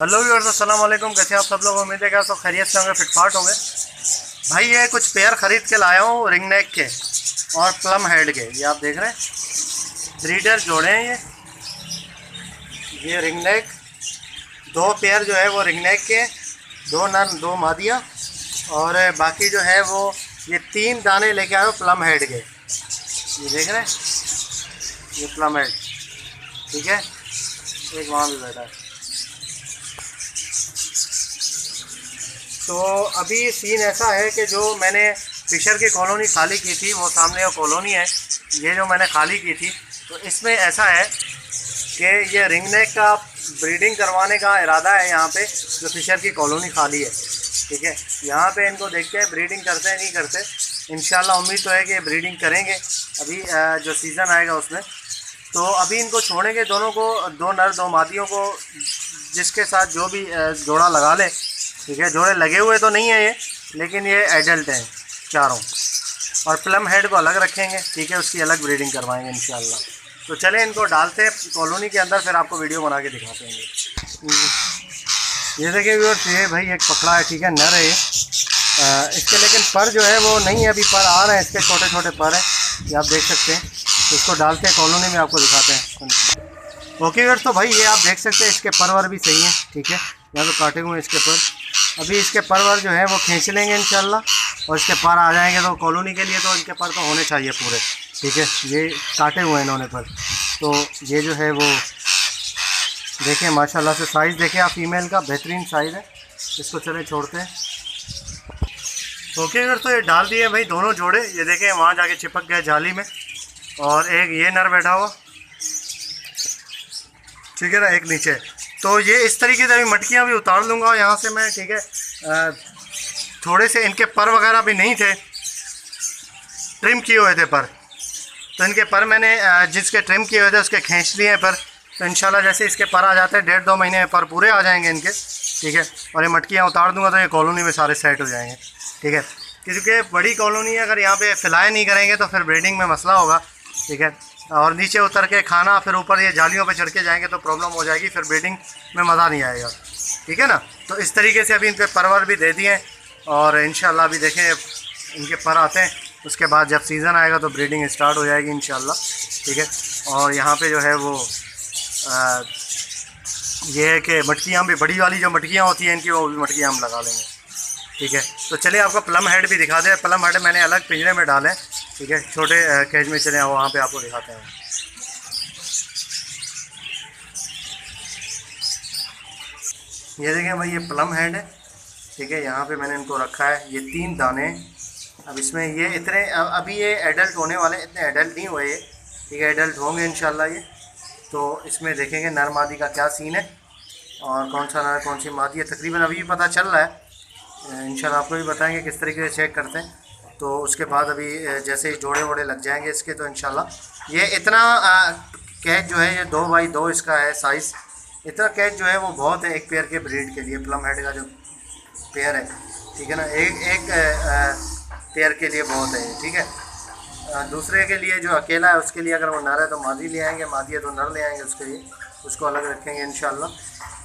Hello viewers, अस्सलाम वालेकुम। कैसे आप सब लोग? उम्मीद है कि आप सब खैरियत से होंगे, फिटफाट होंगे। भाई ये कुछ पेयर ख़रीद के लाया हूँ रिंग नेक के और प्लम हेड के। ये आप देख रहे हैं, ब्रीडर जोड़े हैं ये रिंग नेक। दो पेयर जो है वो रिंग नेक के, दो नर दो मादियाँ, और बाकी जो है वो ये 3 दाने लेके आए हो प्लम हेड के। ये देख रहे हैं, ये प्लम हेड, ठीक है। एक वहाँ भी बैठा है। तो अभी सीन ऐसा है कि जो मैंने फिशर की कॉलोनी खाली की थी, वो सामने वो कॉलोनी है, ये जो मैंने खाली की थी, तो इसमें ऐसा है कि ये रिंग नेक का ब्रीडिंग करवाने का इरादा है यहाँ पे, जो फिशर की कॉलोनी खाली है, ठीक है। यहाँ पे इनको देखते हैं ब्रीडिंग करते हैं नहीं करते। इंशाल्लाह उम्मीद तो है कि ब्रीडिंग करेंगे अभी जो सीज़न आएगा उसमें। तो अभी इनको छोड़ेंगे दोनों को, दो नर दो मादियों को, जिसके साथ जो भी जोड़ा लगा ले, ठीक है। जोड़े लगे हुए तो नहीं है ये, लेकिन ये एडल्ट हैं चारों। और प्लम हेड को अलग रखेंगे, ठीक है, उसकी अलग ब्रीडिंग करवाएंगे इंशाल्लाह। तो चले इनको डालते हैं कॉलोनी के अंदर, फिर आपको वीडियो बना के दिखाते हैं। ये देखिए व्यूअर्स, ये भाई एक पकड़ा है, ठीक है, नर है ये। इसके लेकिन पर जो है वो नहीं है, अभी पर आ रहे हैं, इसके छोटे छोटे पर हैं, ये आप देख सकते हैं। तो इसको डालते हैं कॉलोनी में, आपको दिखाते हैं। ओके व्यूअर्स, तो भाई ये आप देख सकते हैं, इसके परवर भी सही है, ठीक है। यहाँ तो काटे हुए हैं इसके पर। अभी इसके परवर जो है वो खींच लेंगे इंशाल्लाह, और इसके पर आ जाएंगे। तो कॉलोनी के लिए तो इनके पर तो होने चाहिए पूरे, ठीक है। ये काटे हुए हैं इन्होंने पर, तो ये जो है वो देखें माशाल्लाह से साइज़ देखें आप, फीमेल का बेहतरीन साइज़ है। इसको चले छोड़ते हैं। ओके तो ये डाल दिए भाई दोनों जोड़े, ये देखें वहाँ जाके चिपक गए जाली में। और एक ये नर बैठा हुआ, ठीक है ना, एक नीचे। तो ये इस तरीके से अभी मटकियाँ भी उतार लूँगा यहाँ से मैं, ठीक है। थोड़े से इनके पर वगैरह भी नहीं थे, ट्रिम किए हुए थे पर, तो इनके पर मैंने जिसके ट्रिम किए हुए थे उसके खींच लिए हैं पर। तो इंशाल्लाह जैसे इसके पर आ जाते हैं 1.5-2 महीने में पर पूरे आ जाएंगे इनके, ठीक है। और ये मटकियाँ उतार दूँगा तो ये कॉलोनी में सारे सेट हो जाएंगे, ठीक है। क्योंकि बड़ी कॉलोनी है, अगर यहाँ पे फिलाए नहीं करेंगे तो फिर ब्रीडिंग में मसला होगा, ठीक है। और नीचे उतर के खाना, फिर ऊपर ये जालियों पे चढ़ के जाएंगे तो प्रॉब्लम हो जाएगी, फिर ब्रीडिंग में मज़ा नहीं आएगा, ठीक है ना। तो इस तरीके से अभी इन पर परवर भी दे दिए, और इंशाल्लाह अभी देखें इनके पर आते हैं, उसके बाद जब सीज़न आएगा तो ब्रीडिंग स्टार्ट हो जाएगी इंशाल्लाह, ठीक है। और यहाँ पे जो है वो ये है कि मटकियाँ भी, बड़ी वाली जो मटकियाँ होती हैं इनकी, वो भी मटकियाँ हम लगा लेंगे, ठीक है। तो चलिए आपको प्लम हेड भी दिखा दें। प्लम हेड मैंने अलग पिंजरे में डाले, ठीक है, छोटे केज में। चले वहाँ पे आपको दिखाते हैं। ये देखें भाई, ये प्लम हेड है, ठीक है। यहाँ पे मैंने इनको रखा है, ये 3 दाने। अब इसमें ये इतने अभी ये एडल्ट होने वाले, इतने एडल्ट नहीं हुए ये, ठीक है, एडल्ट होंगे इंशाल्लाह ये। तो इसमें देखेंगे नर मादी का क्या सीन है, और कौन सा नर कौन सी मादी है, तकरीबन अभी पता चल रहा है। इंशाल्लाह आपको भी बताएंगे किस तरीके से चेक करते हैं। तो उसके बाद अभी जैसे ही जोड़े वोड़े लग जाएंगे इसके, तो इंशाल्लाह ये इतना कैच जो है, ये 2x2 इसका है साइज़। इतना कैच जो है वो बहुत है एक पेयर के ब्रीड के लिए। प्लम हेड का जो पेयर है, ठीक है ना, एक पेयर के लिए बहुत है, ठीक है। दूसरे के लिए जो अकेला है उसके लिए अगर वो नर है तो मादी ले आएंगे, मादी है तो नर ले आएंगे उसके लिए, उसको अलग रखेंगे इंशाल्लाह,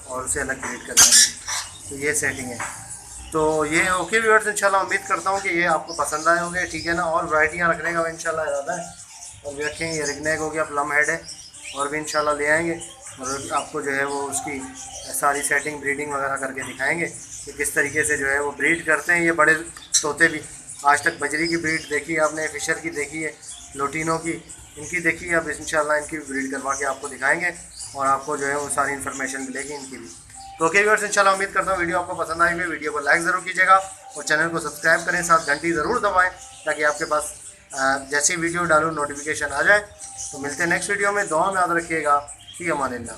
और उसे अलग ब्रीड कर देंगे। तो ये सेटिंग है। तो ये ओके व्यूअर्स, इंशाल्लाह उम्मीद करता हूँ कि ये आपको पसंद आए होंगे, ठीक है ना। और वैराइटियाँ रखने का इंशाल्लाह इरादा है, और भी रखेंगे। ये रिंग नेक हो गया, प्लम हेड है, और भी इंशाल्लाह ले आएंगे, और आपको जो है वो उसकी सारी सेटिंग ब्रीडिंग वगैरह करके दिखाएंगे कि किस तरीके से जो है वो ब्रीड करते हैं। ये बड़े तोते भी, आज तक बजरी की ब्रीड देखी है आपने, फिशर की देखी है, लोटिनो की, इनकी देखी है। अब इंशाल्लाह इनकी भी ब्रीड करवा के आपको दिखाएंगे, और आपको जो है वो सारी इन्फॉर्मेशन मिलेगी इनकी भी। तो ओके व्यूअर्स, इंशाल्लाह उम्मीद करता हूँ वीडियो आपको पसंद आएगी। वीडियो को लाइक ज़रूर कीजिएगा, और चैनल को सब्सक्राइब करें, साथ घंटी ज़रूर दबाएँ, ताकि आपके पास जैसे वीडियो डालूँ नोटिफिकेशन आ जाए। तो मिलते हैं नेक्स्ट वीडियो में। दुआ में याद रखिएगा। फी अमानिल्लाह।